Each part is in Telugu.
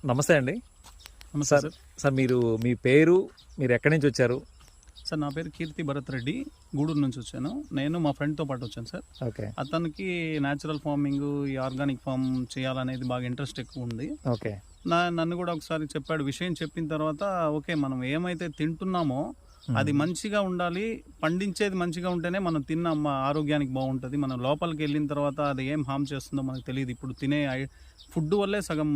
నమస్తే అండి. నమస్తే సార్ సార్. సార్ మీ పేరు, మీరు ఎక్కడి నుంచి వచ్చారు? సార్ నా పేరు కీర్తి భరత్ రెడ్డి, గూడూరు నుంచి వచ్చాను. నేను మా ఫ్రెండ్తో పాటు వచ్చాను సార్. ఓకే. అతనికి న్యాచురల్ ఫార్మింగ్, ఈ ఆర్గానిక్ ఫార్మ్ చేయాలనేది బాగా ఇంట్రెస్ట్ ఎక్కువ ఉంది. ఓకే. నన్ను కూడా ఒకసారి చెప్పాడు. విషయం చెప్పిన తర్వాత ఓకే, మనం ఏమైతే తింటున్నామో అది మంచిగా ఉండాలి, పండించేది మంచిగా ఉంటేనే మనం తిన్న ఆరోగ్యానికి బాగుంటుంది. మనం లోపలికి వెళ్ళిన తర్వాత అది ఏం హామ్ చేస్తుందో మనకు తెలియదు. ఇప్పుడు తినే ఫుడ్ వల్లే సగం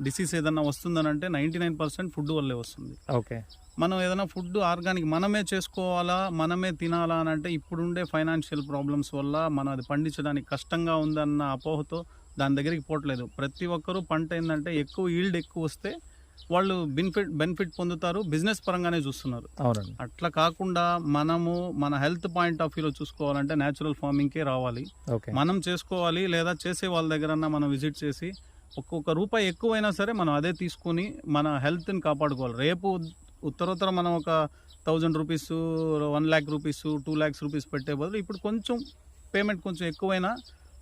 డిసీజ్ ఏదన్నా వస్తుందని అంటే 99% ఫుడ్ వల్లే వస్తుంది. ఓకే. మనం ఏదైనా ఫుడ్ ఆర్గానిక్ మనమే చేసుకోవాలా, మనమే తినాలా అని అంటే ఇప్పుడుండే ఫైనాన్షియల్ ప్రాబ్లమ్స్ వల్ల మనం అది పండించడానికి కష్టంగా ఉందన్న అపోహతో దాని దగ్గరికి పోవట్లేదు. ప్రతి ఒక్కరూ పంట ఏంటంటే ఎక్కువ ఈల్డ్ ఎక్కువ వస్తే వాళ్ళు బెనిఫిట్ పొందుతారు, బిజినెస్ పరంగానే చూస్తున్నారు. అవునండి. అట్లా కాకుండా మనము మన హెల్త్ పాయింట్ ఆఫ్ వ్యూలో చూసుకోవాలంటే న్యాచురల్ ఫార్మింగ్కే రావాలి. ఓకే. మనం చేసుకోవాలి, లేదా చేసే వాళ్ళ దగ్గరన్నా మనం విజిట్ చేసి ఒక్కొక్క రూపాయి ఎక్కువైనా సరే మనం అదే తీసుకుని మన హెల్త్ని కాపాడుకోవాలి. రేపు ఉత్తరోత్తర మనం ఒక 1000 rupees, 1 lakh rupees, 2 lakhs rupees పెట్టే బదులు ఇప్పుడు కొంచెం పేమెంట్ కొంచెం ఎక్కువైనా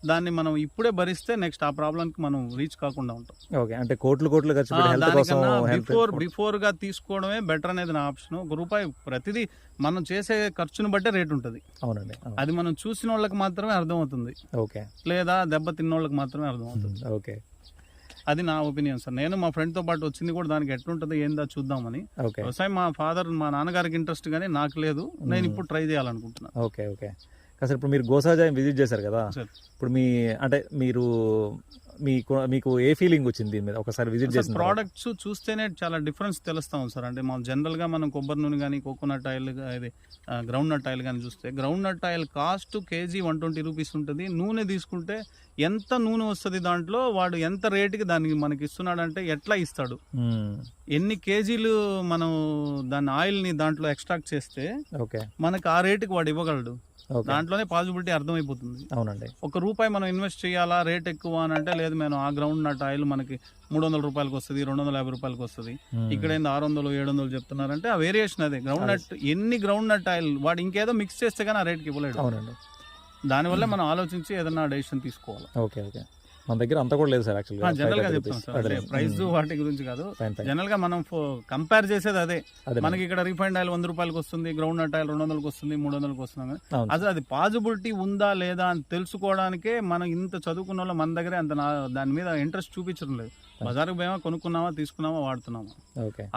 దాన్ని మనం ఇప్పుడే భరిస్తే నెక్స్ట్ ఆ ప్రాబ్లంకి మనం రీచ్ కాకుండా ఉంటాం. ఓకే. అంటే కోట్లు ఖర్చు పెట్టి హెల్త్ కోసం బిఫోర్ గా తీసుకోవడమే బెటర్ అనేది నా ఆప్షన్. ఒక రూపాయి ప్రతిదీ మనం చేసే ఖర్చును బట్టే రేట్ ఉంటుంది. అవునండి. అది మనం చూసిన వాళ్ళకి మాత్రమే అర్థమవుతుంది, ఓకే. లేదా దెబ్బ తిన్న వాళ్ళకి మాత్రమే అర్థమవుతుంది. ఓకే. అది నా ఒపీనియన్ సార్. నేను మా ఫ్రెండ్తో పాటు వచ్చింది కూడా దానికి ఎట్లుంటుందో ఏందా చూద్దామని. ఓకే. వ్యవసాయం మా నాన్నగారికి ఇంట్రెస్ట్ కానీ నాకు లేదు. నేను ఇప్పుడు ట్రై చేయాలనుకుంటున్నాను. ఓకే. ఓకే. కాదు, ఇప్పుడు మీరు గోసాజాయం విజిట్ చేశారు కదా, ఇప్పుడు మీకు ఏ ఫీలింగ్ వచ్చింది దీని మీద ఒకసారి విజిట్ చేసిన ప్రోడక్ట్స్ చూస్తేనే చాలా డిఫరెన్స్ తెలుస్తాం సార్. అంటే మనం జనరల్గా మనం కొబ్బరి నూనె కానీ, కోకోనట్ ఆయిల్, ఇది గ్రౌండ్ నట్ ఆయిల్ కానీ చూస్తే groundnut oil cost kg 120 rupees ఉంటుంది. నూనె తీసుకుంటే ఎంత నూనె వస్తుంది దాంట్లో, వాడు ఎంత రేటుకి దానికి మనకి ఇస్తున్నాడు అంటే ఎట్లా ఇస్తాడు, ఎన్ని కేజీలు మనం దాని ఆయిల్ని దాంట్లో ఎక్స్ట్రాక్ట్ చేస్తే మనకు ఆ రేటుకి వాడు ఇవ్వగలడు. దాంట్లోనే పాజిబిలిటీ అర్థమైపోతుంది. అవునండి. ₹1 మనం ఇన్వెస్ట్ చేయాలా, రేట్ ఎక్కువ అని అంటే లేదు, మేము ఆ గ్రౌండ్ నట్ ఆయిల్ మనకి 300 రూపాయలకి వస్తుంది, 250 రూపాయలకి వస్తుంది. ఇక్కడ ఏంది 600, 700 చెప్తున్నారంటే ఆ వేరియేషన్ అదే. గ్రౌండ్ నట్ ఎన్ని గ్రౌండ్ నట్ ఆయిల్ వాడు ఇంకేదో మిక్స్ చేస్తే కానీ ఆ రేట్కి ఇవ్వలేడు. అవునండి. దానివల్ల మనం ఆలోచించి ఏదైనా డెసిషన్ తీసుకోవాలి. ఓకే. ఓకే. మన దగ్గర అంతా కూడా లేదు సార్. యాక్చువల్గా జనరల్ గా చెప్తాను సార్, ప్రైస్ వాటి గురించి కాదు, జనరల్ గా మనం కంపేర్ చేసేది అదే. మనకి ఇక్కడ రిఫైండ్ ఆయిల్ 100 రూపాయలకి వస్తుంది, గ్రౌండ్ నట్ ఆయిల్ 200కి వస్తుంది, 300కి వస్తుంది. అసలు అది పాజిబిలిటీ ఉందా లేదా అని తెలుసుకోవడానికే మనం ఇంత చదువుకున్న వాళ్ళు మన దగ్గరే అంత దాని మీద ఇంట్రెస్ట్ చూపించడం లేదు. బజార్కి పోయామా, కొనుక్కున్నామా, తీసుకున్నామా, వాడుతున్నామా.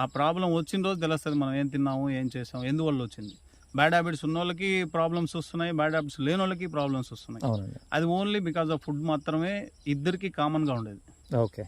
ఆ ప్రాబ్లం వచ్చిన రోజు తెలుస్తుంది మనం ఏం తిన్నాము, ఏం చేసాము, ఎందువల్ల వచ్చింది. బ్యాడ్ హ్యాబిట్స్ ఉన్న వాళ్ళకి ప్రాబ్లమ్స్ వస్తున్నాయి, బ్యాడ్ హ్యాబిట్స్ లేని వాళ్ళకి ప్రాబ్లమ్స్ వస్తున్నాయి. అది ఓన్లీ బికాస్ ఆఫ్ ఫుడ్ మాత్రమే, ఇద్దరికి కామన్గా ఉండేది. ఓకే.